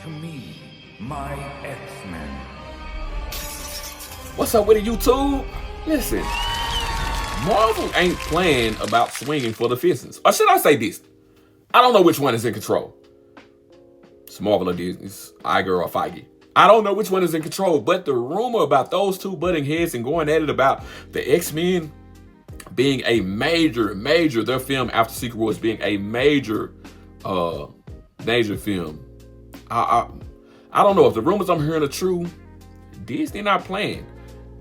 to me, my X-Men. What's up with it, YouTube? Listen, Marvel ain't playing about swinging for the fences. Or should I say this? I don't know which one is in control. It's Marvel or Disney, it's Iger or Feige. I don't know which one is in control, but the rumor about those two butting heads and going at it about the X-Men being a major, their film after Secret Wars being a major film. I don't know if the rumors I'm hearing are true. Disney not playing.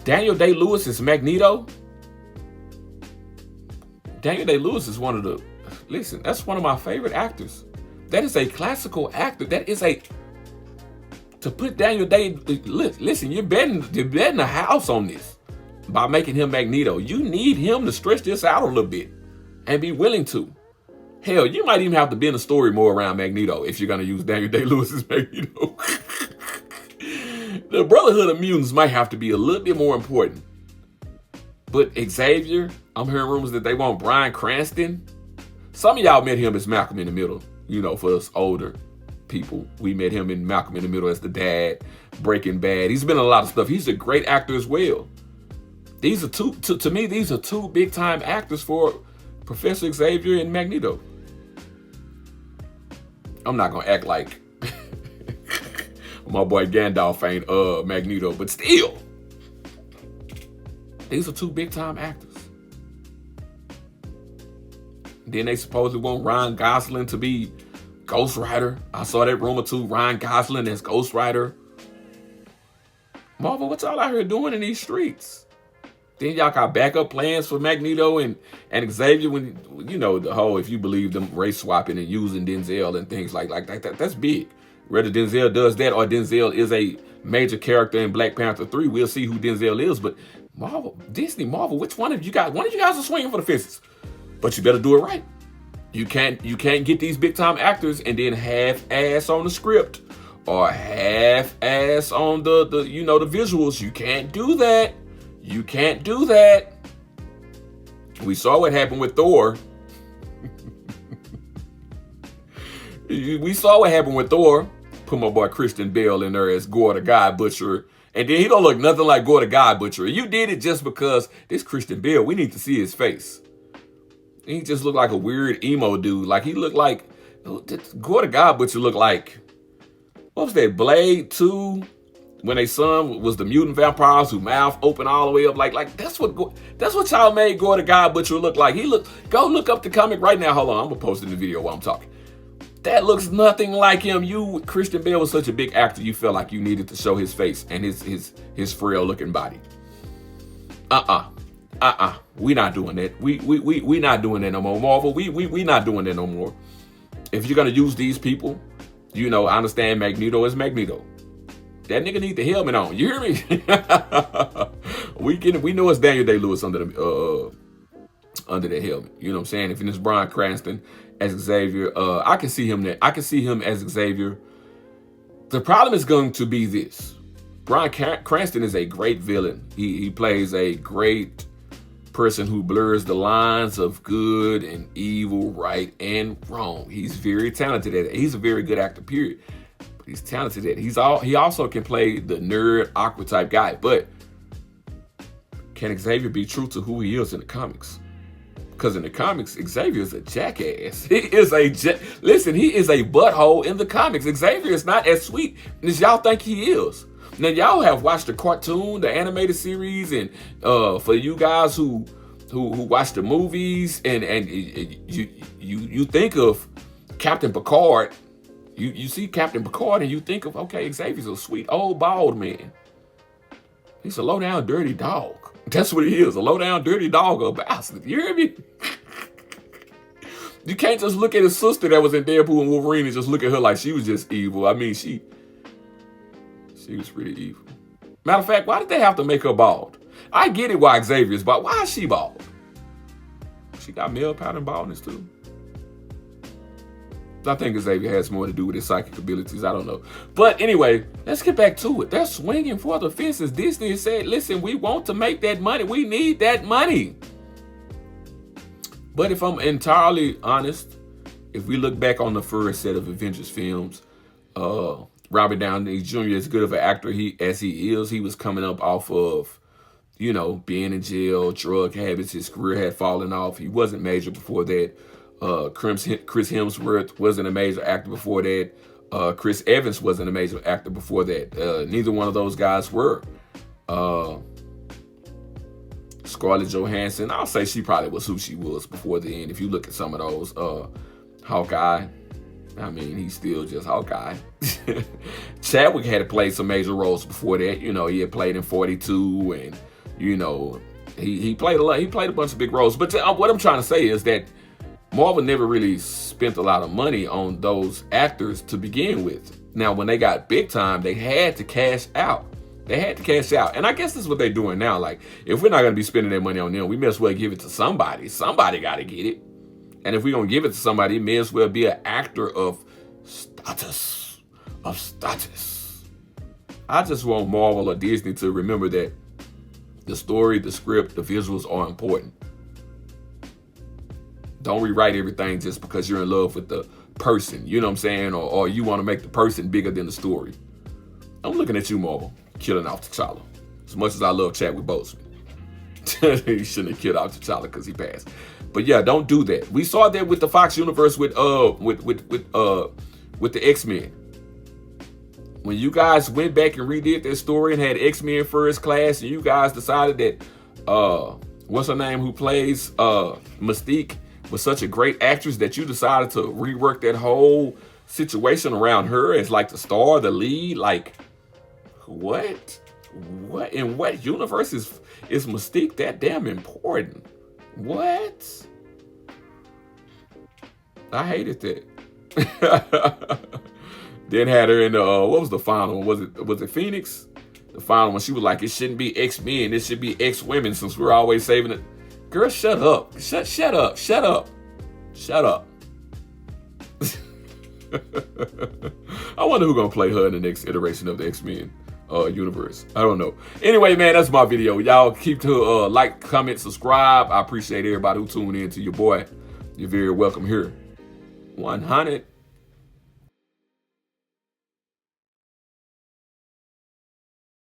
Daniel Day-Lewis is Magneto. Daniel Day-Lewis is that's one of my favorite actors. That is a classical actor. To put Daniel Day, listen, you're betting the house on this by making him Magneto. You need him to stretch this out a little bit and be willing to. Hell, you might even have to bend the story more around Magneto if you're going to use Daniel Day-Lewis as Magneto. The Brotherhood of Mutants might have to be a little bit more important. But Xavier, I'm hearing rumors that they want Bryan Cranston. Some of y'all met him as Malcolm in the Middle. You know, for us older people, we met him in Malcolm in the Middle as the dad, Breaking Bad. He's been in a lot of stuff. He's a great actor as well. These are to me, these are two big time actors for Professor Xavier and Magneto. I'm not gonna act like my boy Gandalf ain't Magneto, but still, these are two big time actors. Then they supposedly want Ryan Gosling to be Ghost Rider. I saw that rumor too. Ryan Gosling as Ghost Rider. Marvel, what y'all out here doing in these streets? Then y'all got backup plans for Magneto and Xavier when, you know, the whole, if you believe them race swapping and using Denzel and things like that, that's big. Whether Denzel does that or Denzel is a major character in Black Panther 3, we'll see who Denzel is. But Marvel, which one of you guys are swinging for the fences? But you better do it right. You can't get these big time actors and then half-ass on the script or half-ass on the visuals. You can't do that. You can't do that. We saw what happened with Thor. We saw what happened with Thor. Put my boy Christian Bale in there as Gore the God Butcher. And then he don't look nothing like Gore the God Butcher. You did it just because this Christian Bale, we need to see his face. He just looked like a weird emo dude. Like he looked like, Gore the God Butcher looked like, what was that, Blade 2? When they son was the mutant vampires who mouth open all the way up. Like that's what y'all made Gore the God Butcher look like. Go look up the comic right now. Hold on, I'm gonna post it in the video while I'm talking. That looks nothing like him. Christian Bale was such a big actor, you felt like you needed to show his face and his frail looking body. We not doing that. We not doing that no more, Marvel. We not doing that no more. If you're gonna use these people, I understand Magneto is Magneto. That nigga need the helmet on. You hear me? We know it's Daniel Day-Lewis under that helmet. You know what I'm saying? If it's Bryan Cranston as Xavier, I can see him there. I can see him as Xavier. The problem is going to be this. Bryan Cranston is a great villain. He plays a great person who blurs the lines of good and evil, right and wrong. He's very talented at it. He's a very good actor, period. But he's talented at it. He also can play the nerd, awkward type guy. But can Xavier be true to who he is in the comics? Because in the comics, Xavier is a jackass. He is he is a butthole in the comics. Xavier is not as sweet as y'all think he is. Now, y'all have watched the cartoon, the animated series, and for you guys who watch the movies, and you think of Captain Picard, you see Captain Picard, and you think of, okay, Xavier's a sweet old bald man. He's a low-down dirty dog. That's what he is, a low-down dirty dog or a bastard. You hear me? You can't just look at his sister that was in Deadpool and Wolverine and just look at her like she was just evil. I mean, she was pretty evil. Matter of fact, why did they have to make her bald? I get it why Xavier's bald. Why is she bald? She got male pattern baldness too. I think Xavier has more to do with his psychic abilities. I don't know. But anyway, let's get back to it. They're swinging for the fences. Disney said, listen, we want to make that money. We need that money. But if I'm entirely honest, if we look back on the first set of Avengers films, Robert Downey Jr., as good of an actor as he is, he was coming up off of, you know, being in jail, drug habits. His career had fallen off. He wasn't major before that. Chris Hemsworth wasn't a major actor before that. Chris Evans wasn't a major actor before that. Neither one of those guys were. Scarlett Johansson, I'll say she probably was who she was before the end. If you look at some of those, Hawkeye, I mean, he's still just Hawkeye. Chadwick had played some major roles before that. You know, he had played in 42, and you know, he played a lot. He played a bunch of big roles. But what I'm trying to say is that Marvel never really spent a lot of money on those actors to begin with. Now, when they got big time, they had to cash out. They had to cash out. And I guess that's what they're doing now. Like, if we're not going to be spending that money on them, we may as well give it to somebody. Somebody got to get it. And if we're going to give it to somebody, it may as well be an actor of status. I just want Marvel or Disney to remember that the story, the script, the visuals are important. Don't rewrite everything just because you're in love with the person. You know what I'm saying? Or you want to make the person bigger than the story. I'm looking at you, Marvel, killing off T'Challa. As much as I love Chadwick Boseman. He shouldn't have killed off T'Challa because he passed. But yeah, don't do that. We saw that with the Fox universe with the X-Men. When you guys went back and redid that story and had X-Men First Class, and you guys decided that what's her name who plays Mystique was such a great actress that you decided to rework that whole situation around her as like the star, the lead. Like, what in what universe is Mystique that damn important? What? I hated that. Then had her in the what was the final one? Was it Phoenix? The final one, she was like, it shouldn't be X-Men, it should be X-Women, since we're always saving it. Girl, shut up. Shut up. I wonder who's gonna play her in the next iteration of the X-Men universe. I don't know. Anyway, man, that's my video. Y'all keep to like, comment, subscribe. I appreciate everybody who tuned in to your boy. You're very welcome here. 100.